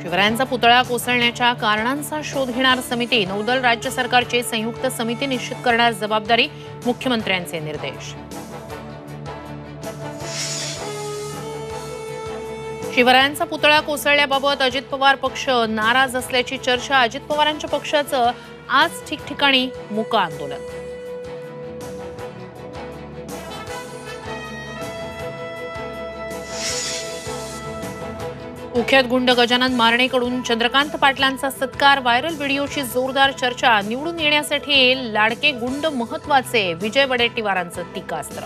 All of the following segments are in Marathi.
शिवरायांचा पुतळा कोसळण्याच्या कारणांचा शोध घेणार समिती। नौदल राज्य सरकारची संयुक्त समिती निश्चित करणार जबाबदारी। मुख्यमंत्र्यांचे निर्देश। शिवरायांचा पुतळा कोसळल्याबाबत अजित पवार पक्ष नाराज असल्याची चर्चा। अजित पवारांच्या पक्षाचं आज ठिकठिकाणी मूक आंदोलन। कुख्यात गुंड गजानन मारणेकडून चंद्रकांत पाटलांचा सत्कार। व्हायरल व्हिडिओची जोरदार चर्चा। निवडून येण्यासाठी लाडके गुंड महत्वाचे, विजय वडेट्टीवारांचं टीकास्त्र।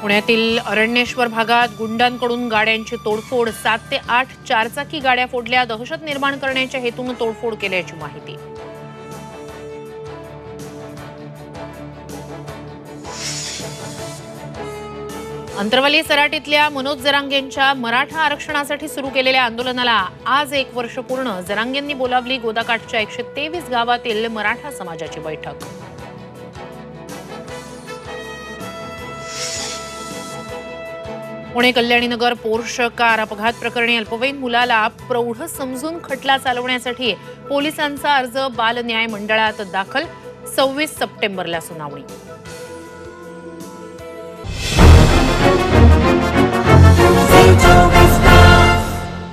पुण्यातील अरण्येश्वर भागात गुंडांकडून गाड्यांची तोडफोड। 7 ते 8 चारचाकी गाड्या फोडल्या। दहशत निर्माण करण्याच्या हेतून तोडफोड केल्याची माहिती। अंतरवली सराटीतल्या मनोज जरांगेंच्या मराठा आरक्षणासाठी सुरू केलेल्या आंदोलनाला आज 1 वर्ष पूर्ण। जरांगेंनी बोलावली गोदाकाठच्या 123 गावातील मराठा समाजाची बैठक। पुणे कल्याणीनगर पोर्श कार अपघात प्रकरणी अल्पवयीन मुलाला प्रौढ समजून खटला चालवण्यासाठी पोलिसांचा अर्ज बाल न्याय मंडळात दाखल। 26 सप्टेंबरला सुनावणी।